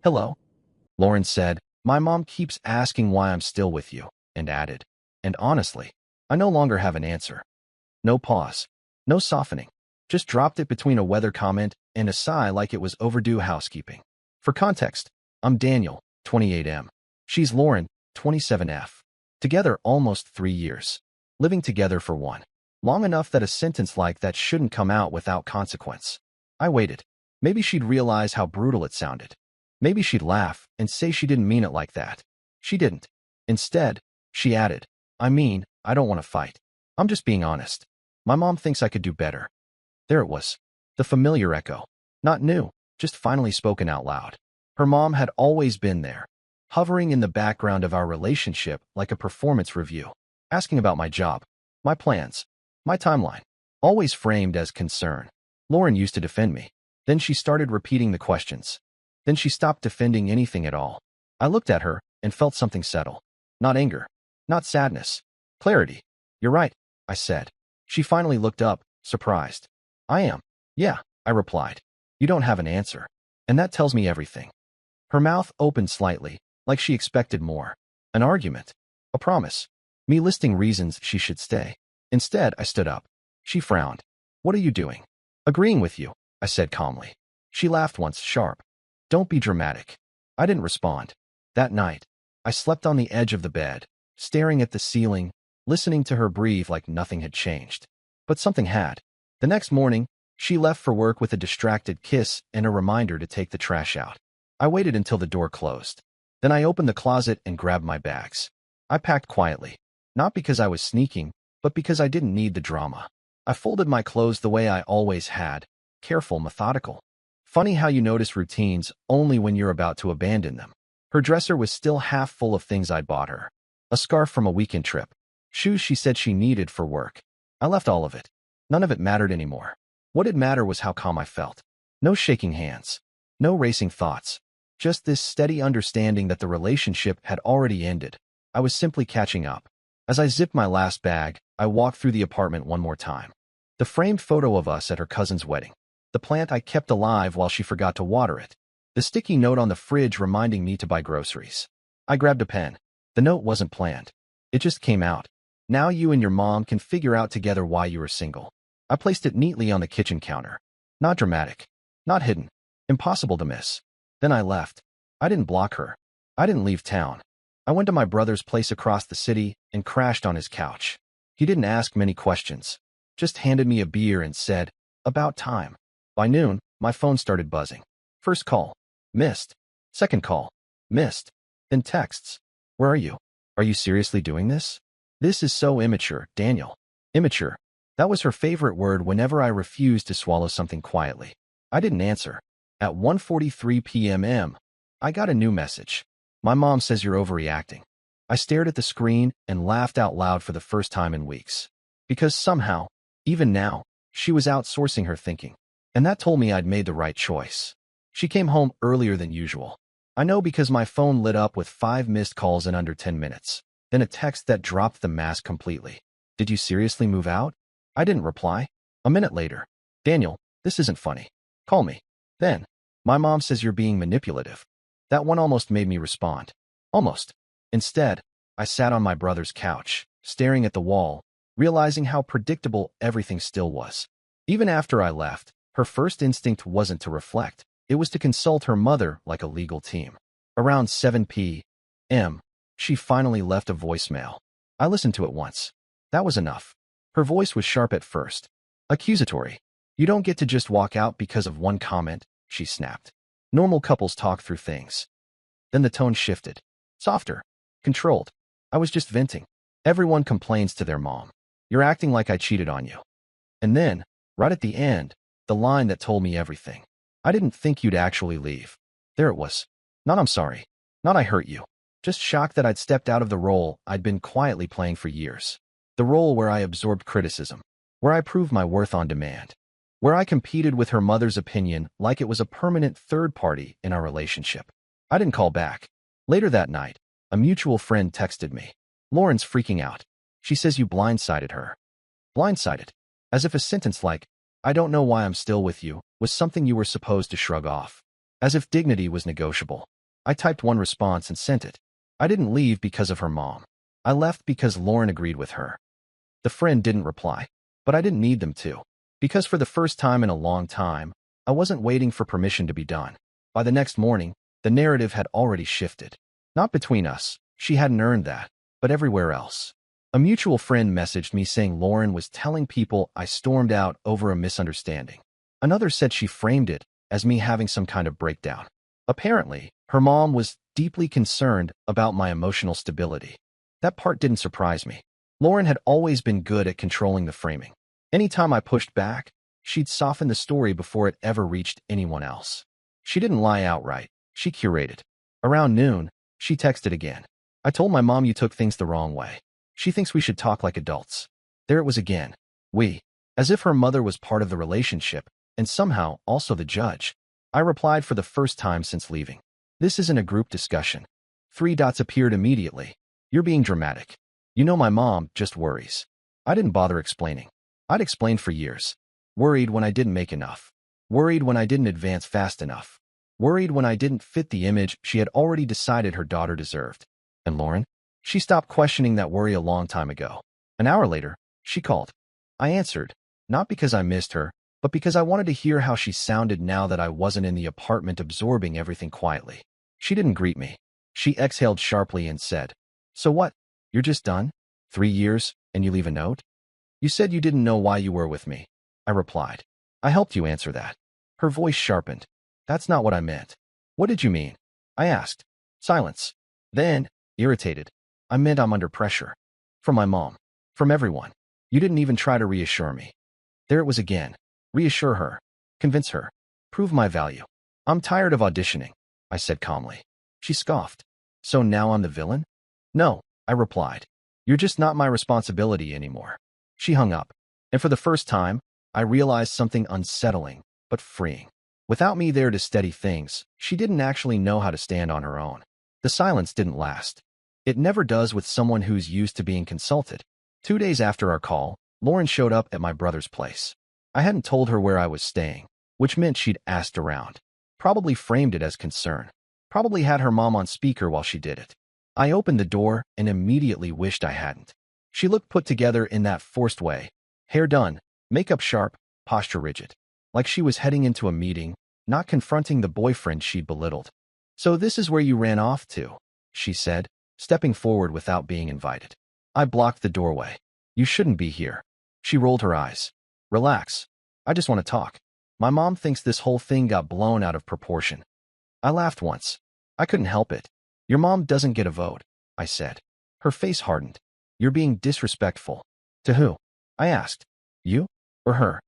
Hello, Lauren said. My mom keeps asking why I'm still with you, and added, and honestly, I no longer have an answer. No pause. No softening. Just dropped it between a weather comment and a sigh like it was overdue housekeeping. For context, I'm Daniel, 28M. She's Lauren, 27F. Together almost 3 years. Living together for one. Long enough that a sentence like that shouldn't come out without consequence. I waited. Maybe she'd realize how brutal it sounded. Maybe she'd laugh and say she didn't mean it like that. She didn't. Instead, she added, I don't want to fight. I'm just being honest. My mom thinks I could do better. There it was. The familiar echo. Not new, just finally spoken out loud. Her mom had always been there, hovering in the background of our relationship like a performance review, asking about my job, my plans, my timeline, always framed as concern. Lauren used to defend me. Then she started repeating the questions. Then she stopped defending anything at all. I looked at her and felt something settle. Not anger. Not sadness. Clarity. You're right, I said. She finally looked up, surprised. I am. Yeah, I replied. You don't have an answer. And that tells me everything. Her mouth opened slightly, like she expected more. An argument. A promise. Me listing reasons she should stay. Instead, I stood up. She frowned. What are you doing? Agreeing with you, I said calmly. She laughed once, sharp. Don't be dramatic. I didn't respond. That night, I slept on the edge of the bed, staring at the ceiling, listening to her breathe like nothing had changed. But something had. The next morning, she left for work with a distracted kiss and a reminder to take the trash out. I waited until the door closed. Then I opened the closet and grabbed my bags. I packed quietly, not because I was sneaking, but because I didn't need the drama. I folded my clothes the way I always had, careful, methodical. Funny how you notice routines only when you're about to abandon them. Her dresser was still half full of things I'd bought her. A scarf from a weekend trip. Shoes she said she needed for work. I left all of it. None of it mattered anymore. What did matter was how calm I felt. No shaking hands. No racing thoughts. Just this steady understanding that the relationship had already ended. I was simply catching up. As I zipped my last bag, I walked through the apartment one more time. The framed photo of us at her cousin's wedding. The plant I kept alive while she forgot to water it. The sticky note on the fridge reminding me to buy groceries. I grabbed a pen. The note wasn't planned. It just came out. Now you and your mom can figure out together why you were single. I placed it neatly on the kitchen counter. Not dramatic. Not hidden. Impossible to miss. Then I left. I didn't block her. I didn't leave town. I went to my brother's place across the city and crashed on his couch. He didn't ask many questions. Just handed me a beer and said, about time. By noon, my phone started buzzing. First call. Missed. Second call. Missed. Then texts. Where are you? Are you seriously doing this? This is so immature, Daniel. Immature. That was her favorite word whenever I refused to swallow something quietly. I didn't answer. At 1:43 p.m. I got a new message. My mom says you're overreacting. I stared at the screen and laughed out loud for the first time in weeks. Because somehow, even now, she was outsourcing her thinking. And that told me I'd made the right choice. She came home earlier than usual. I know because my phone lit up with 5 missed calls in under 10 minutes. Then a text that dropped the mask completely. Did you seriously move out? I didn't reply. A minute later. Daniel, this isn't funny. Call me. Then, my mom says you're being manipulative. That one almost made me respond. Almost. Instead, I sat on my brother's couch, staring at the wall, realizing how predictable everything still was. Even after I left, her first instinct wasn't to reflect. It was to consult her mother like a legal team. Around 7 p.m., she finally left a voicemail. I listened to it once. That was enough. Her voice was sharp at first. Accusatory. You don't get to just walk out because of one comment, she snapped. Normal couples talk through things. Then the tone shifted. Softer. Controlled. I was just venting. Everyone complains to their mom. You're acting like I cheated on you. And then, right at the end, the line that told me everything. I didn't think you'd actually leave. There it was. Not I'm sorry. Not I hurt you. Just shocked that I'd stepped out of the role I'd been quietly playing for years. The role where I absorbed criticism. Where I proved my worth on demand. Where I competed with her mother's opinion like it was a permanent third party in our relationship. I didn't call back. Later that night, a mutual friend texted me. Lauren's freaking out. She says you blindsided her. Blindsided. As if a sentence like, I don't know why I'm still with you, was something you were supposed to shrug off. as if dignity was negotiable. I typed one response and sent it. I didn't leave because of her mom. I left because Lauren agreed with her. The friend didn't reply, but I didn't need them to, because for the first time in a long time, I wasn't waiting for permission to be done. By the next morning, the narrative had already shifted. Not between us, she hadn't earned that, but everywhere else. A mutual friend messaged me saying Lauren was telling people I stormed out over a misunderstanding. Another said she framed it as me having some kind of breakdown. Apparently, her mom was deeply concerned about my emotional stability. That part didn't surprise me. Lauren had always been good at controlling the framing. Anytime I pushed back, she'd soften the story before it ever reached anyone else. She didn't lie outright. She curated. Around noon, she texted again. I told my mom you took things the wrong way. She thinks we should talk like adults. There it was again. We. As if her mother was part of the relationship, and somehow also the judge. I replied for the first time since leaving. This isn't a group discussion. 3 dots appeared immediately. You're being dramatic. You know my mom just worries. I didn't bother explaining. I'd explained for years. Worried when I didn't make enough. Worried when I didn't advance fast enough. Worried when I didn't fit the image she had already decided her daughter deserved. And Lauren? She stopped questioning that worry a long time ago. An hour later, she called. I answered, not because I missed her, but because I wanted to hear how she sounded now that I wasn't in the apartment absorbing everything quietly. She didn't greet me. She exhaled sharply and said, "So what? You're just done? 3 years, and you leave a note? You said you didn't know why you were with me." I replied. I helped you answer that. Her voice sharpened. That's not what I meant. What did you mean? I asked. Silence. Then, irritated, I meant I'm under pressure. From my mom. From everyone. You didn't even try to reassure me. There it was again. Reassure her. Convince her. Prove my value. I'm tired of auditioning, I said calmly. She scoffed. So now I'm the villain? No, I replied. You're just not my responsibility anymore. She hung up. And for the first time, I realized something unsettling, but freeing. Without me there to steady things, she didn't actually know how to stand on her own. The silence didn't last. It never does with someone who's used to being consulted. 2 days after our call, Lauren showed up at my brother's place. I hadn't told her where I was staying, which meant she'd asked around. Probably framed it as concern. Probably had her mom on speaker while she did it. I opened the door and immediately wished I hadn't. She looked put together in that forced way. Hair done, makeup sharp, posture rigid. Like she was heading into a meeting, not confronting the boyfriend she'd belittled. So this is where you ran off to, she said, stepping forward without being invited. I blocked the doorway. You shouldn't be here. She rolled her eyes. Relax. I just want to talk. My mom thinks this whole thing got blown out of proportion. I laughed once. I couldn't help it. Your mom doesn't get a vote, I said. Her face hardened. You're being disrespectful. To who? I asked. You? Or her?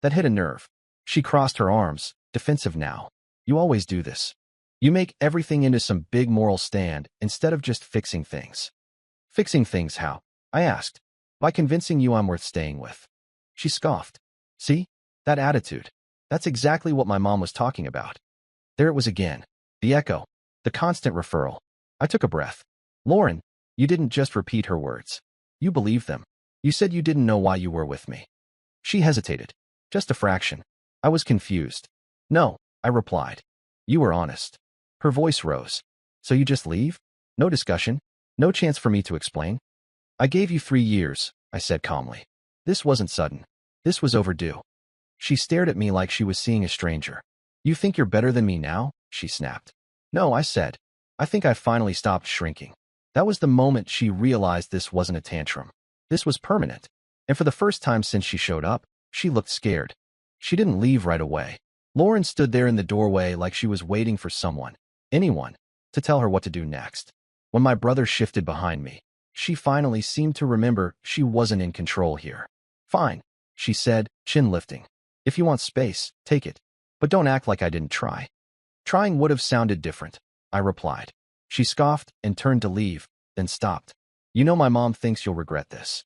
That hit a nerve. She crossed her arms, defensive now. You always do this. You make everything into some big moral stand instead of just fixing things. Fixing things how? I asked. By convincing you I'm worth staying with. She scoffed. See? That attitude. That's exactly what my mom was talking about. There it was again. The echo. The constant referral. I took a breath. Lauren, you didn't just repeat her words. You believed them. You said you didn't know why you were with me. She hesitated. Just a fraction. I was confused. No, I replied. You were honest. Her voice rose. So you just leave? No discussion? No chance for me to explain? I gave you 3 years, I said calmly. This wasn't sudden. This was overdue. She stared at me like she was seeing a stranger. You think you're better than me now? She snapped. No, I said. I think I finally stopped shrinking. That was the moment she realized this wasn't a tantrum. This was permanent. And for the first time since she showed up, she looked scared. She didn't leave right away. Lauren stood there in the doorway like she was waiting for someone, anyone, to tell her what to do next. When my brother shifted behind me, she finally seemed to remember she wasn't in control here. Fine, she said, chin lifting. If you want space, take it. But don't act like I didn't try. Trying would have sounded different, I replied. She scoffed and turned to leave, then stopped. You know my mom thinks you'll regret this.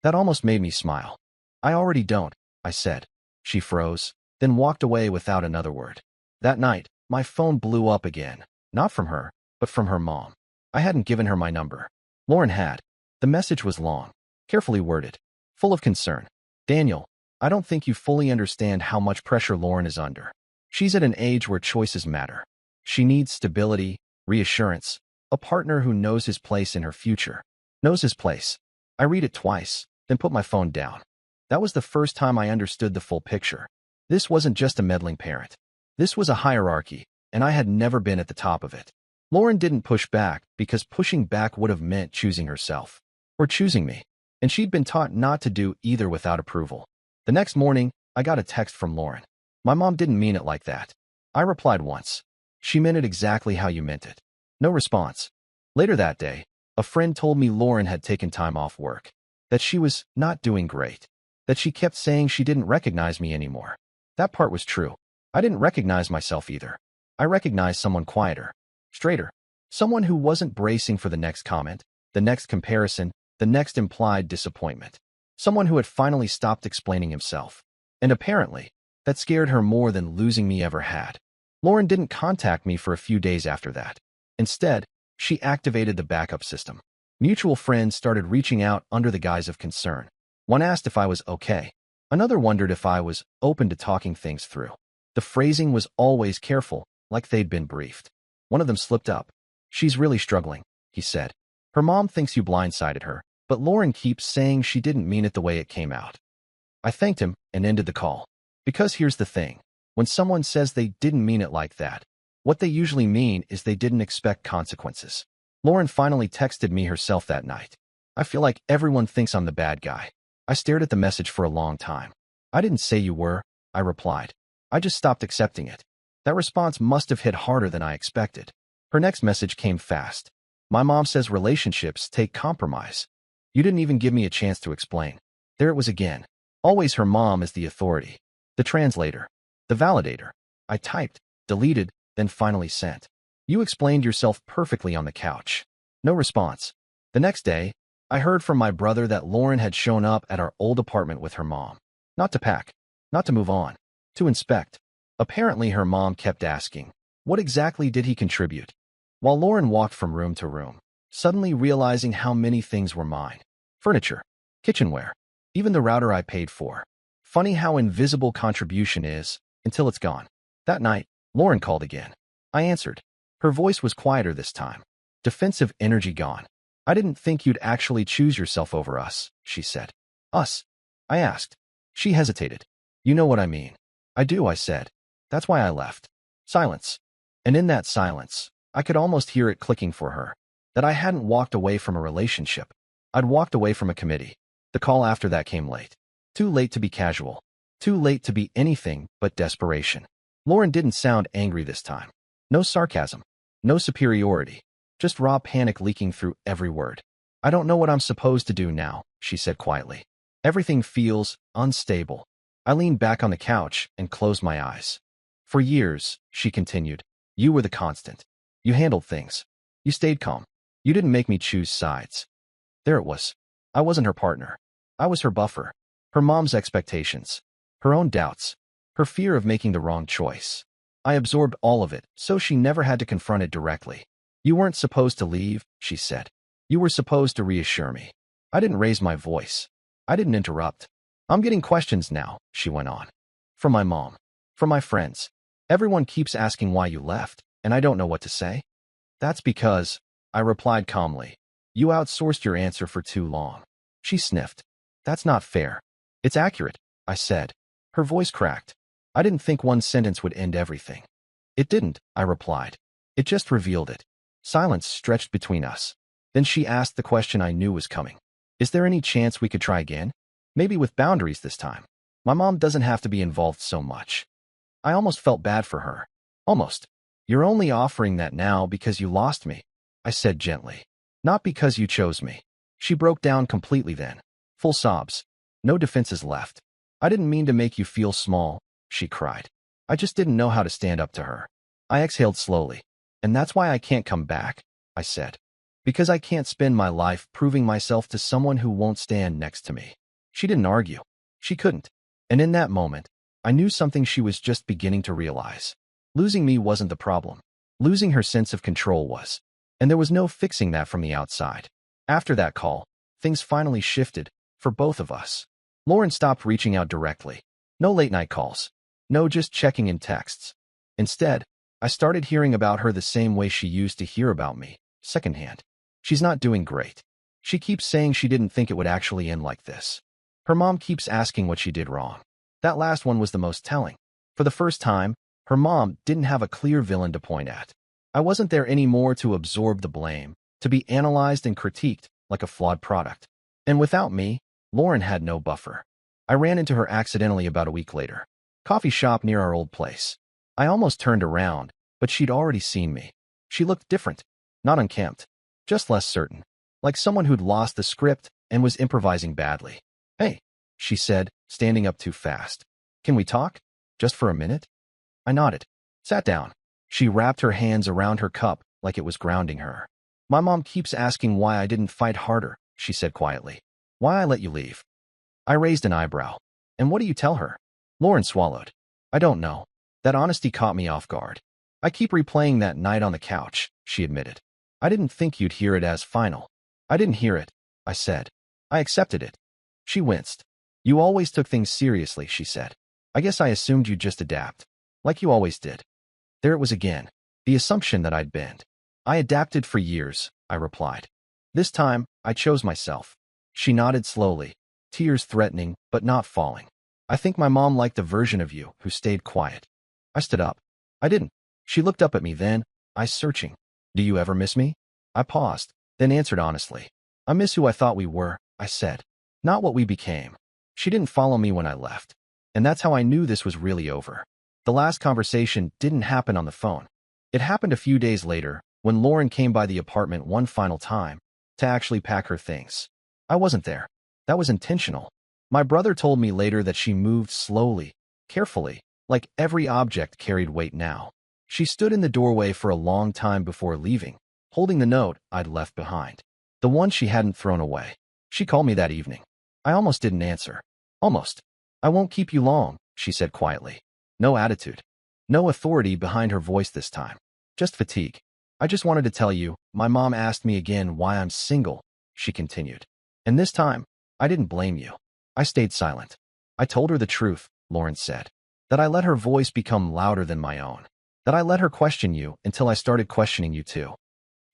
That almost made me smile. I already don't, I said. She froze, then walked away without another word. That night, my phone blew up again, not from her, but from her mom. I hadn't given her my number. Lauren had. The message was long, carefully worded, full of concern. Daniel, I don't think you fully understand how much pressure Lauren is under. She's at an age where choices matter. She needs stability, reassurance, a partner who knows his place in her future. Knows his place. I read it twice, then put my phone down. That was the first time I understood the full picture. This wasn't just a meddling parent. This was a hierarchy, and I had never been at the top of it. Lauren didn't push back because pushing back would have meant choosing herself. Or choosing me. And she'd been taught not to do either without approval. The next morning, I got a text from Lauren. My mom didn't mean it like that. I replied once. She meant it exactly how you meant it. No response. Later that day, a friend told me Lauren had taken time off work. That she was not doing great. That she kept saying she didn't recognize me anymore. That part was true. I didn't recognize myself either. I recognized someone quieter, straighter. Someone who wasn't bracing for the next comment, the next comparison, the next implied disappointment. Someone who had finally stopped explaining himself. And apparently, that scared her more than losing me ever had. Lauren didn't contact me for a few days after that. Instead, she activated the backup system. Mutual friends started reaching out under the guise of concern. One asked if I was okay. Another wondered if I was open to talking things through. The phrasing was always careful, like they'd been briefed. One of them slipped up. She's really struggling, he said. Her mom thinks you blindsided her, but Lauren keeps saying she didn't mean it the way it came out. I thanked him and ended the call. Because here's the thing. When someone says they didn't mean it like that, what they usually mean is they didn't expect consequences. Lauren finally texted me herself that night. I feel like everyone thinks I'm the bad guy. I stared at the message for a long time. I didn't say you were, I replied. I just stopped accepting it. That response must have hit harder than I expected. Her next message came fast. My mom says relationships take compromise. You didn't even give me a chance to explain. There it was again. Always her mom is the authority. The translator. The validator. I typed, deleted, then finally sent. You explained yourself perfectly on the couch. No response. The next day, I heard from my brother that Lauren had shown up at our old apartment with her mom. Not to pack. Not to move on. To inspect. Apparently her mom kept asking, what exactly did he contribute? While Lauren walked from room to room, suddenly realizing how many things were mine. Furniture. Kitchenware. Even the router I paid for. Funny how invisible contribution is, until it's gone. That night, Lauren called again. I answered. Her voice was quieter this time. Defensive energy gone. I didn't think you'd actually choose yourself over us, she said. Us? I asked. She hesitated. You know what I mean. I do, I said. That's why I left. Silence. And in that silence, I could almost hear it clicking for her. That I hadn't walked away from a relationship. I'd walked away from a committee. The call after that came late. Too late to be casual. Too late to be anything but desperation. Lauren didn't sound angry this time. No sarcasm. No superiority. Just raw panic leaking through every word. I don't know what I'm supposed to do now, she said quietly. Everything feels unstable. I leaned back on the couch and closed my eyes. For years, she continued, you were the constant. You handled things. You stayed calm. You didn't make me choose sides. There it was. I wasn't her partner. I was her buffer. Her mom's expectations. Her own doubts. Her fear of making the wrong choice. I absorbed all of it, so she never had to confront it directly. You weren't supposed to leave, she said. You were supposed to reassure me. I didn't raise my voice. I didn't interrupt. I'm getting questions now, she went on. From my mom. From my friends. Everyone keeps asking why you left, and I don't know what to say. That's because, I replied calmly, you outsourced your answer for too long. She sniffed. That's not fair. It's accurate, I said. Her voice cracked. I didn't think one sentence would end everything. It didn't, I replied. It just revealed it. Silence stretched between us. Then she asked the question I knew was coming. Is there any chance we could try again? Maybe with boundaries this time. My mom doesn't have to be involved so much. I almost felt bad for her. Almost. You're only offering that now because you lost me, I said gently. Not because you chose me. She broke down completely then. Full sobs. No defenses left. I didn't mean to make you feel small, she cried. I just didn't know how to stand up to her. I exhaled slowly. And that's why I can't come back, I said. Because I can't spend my life proving myself to someone who won't stand next to me. She didn't argue. She couldn't. And in that moment, I knew something she was just beginning to realize. Losing me wasn't the problem. Losing her sense of control was. And there was no fixing that from the outside. After that call, things finally shifted, for both of us. Lauren stopped reaching out directly. No late-night calls. No just checking in texts. Instead, I started hearing about her the same way she used to hear about me, secondhand. She's not doing great. She keeps saying she didn't think it would actually end like this. Her mom keeps asking what she did wrong. That last one was the most telling. For the first time, her mom didn't have a clear villain to point at. I wasn't there anymore to absorb the blame, to be analyzed and critiqued like a flawed product. And without me, Lauren had no buffer. I ran into her accidentally about a week later. Coffee shop near our old place. I almost turned around, but she'd already seen me. She looked different, not unkempt, just less certain, like someone who'd lost the script and was improvising badly. "Hey," she said, standing up too fast. "Can we talk? Just for a minute?" I nodded. Sat down. She wrapped her hands around her cup like it was grounding her. "My mom keeps asking why I didn't fight harder," she said quietly. "Why I let you leave." I raised an eyebrow. "And what do you tell her?" Lauren swallowed. "I don't know." That honesty caught me off guard. "I keep replaying that night on the couch," she admitted. "I didn't think you'd hear it as final." "I didn't hear it," I said. "I accepted it." She winced. "You always took things seriously," she said. "I guess I assumed you'd just adapt. Like you always did." There it was again. The assumption that I'd bend. "I adapted for years," I replied. "This time, I chose myself." She nodded slowly, tears threatening but not falling. "I think my mom liked the version of you who stayed quiet." I stood up. "I didn't." She looked up at me then, eyes searching. "Do you ever miss me?" I paused, then answered honestly. "I miss who I thought we were," I said. "Not what we became." She didn't follow me when I left. And that's how I knew this was really over. The last conversation didn't happen on the phone. It happened a few days later, when Lauren came by the apartment one final time to actually pack her things. I wasn't there. That was intentional. My brother told me later that she moved slowly, carefully, like every object carried weight now. She stood in the doorway for a long time before leaving, holding the note I'd left behind. The one she hadn't thrown away. She called me that evening. I almost didn't answer. Almost. "I won't keep you long," she said quietly. No attitude. No authority behind her voice this time. Just fatigue. "I just wanted to tell you, my mom asked me again why I'm single," she continued. "And this time, I didn't blame you." I stayed silent. "I told her the truth," Lauren said. "That I let her voice become louder than my own. That I let her question you until I started questioning you too."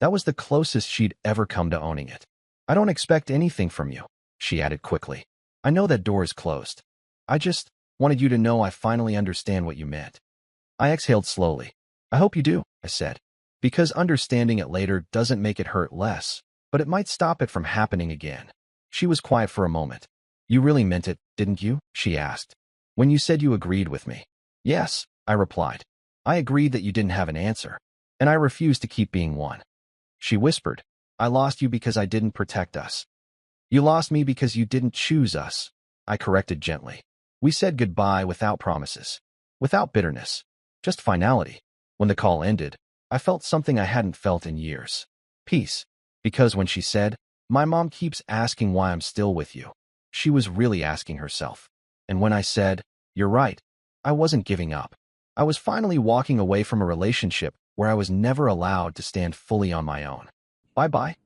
That was the closest she'd ever come to owning it. "I don't expect anything from you," she added quickly. "I know that door is closed. I just wanted you to know I finally understand what you meant." I exhaled slowly. "I hope you do," I said. "Because understanding it later doesn't make it hurt less, but it might stop it from happening again." She was quiet for a moment. "You really meant it, didn't you?" she asked. "When you said you agreed with me." "Yes," I replied. "I agreed that you didn't have an answer, and I refused to keep being one." She whispered, "I lost you because I didn't protect us." "You lost me because you didn't choose us," I corrected gently. "We said goodbye without promises, without bitterness, just finality." When the call ended, I felt something I hadn't felt in years. Peace. Because when she said, "My mom keeps asking why I'm still with you," she was really asking herself. And when I said, "You're right," I wasn't giving up. I was finally walking away from a relationship where I was never allowed to stand fully on my own. Bye-bye.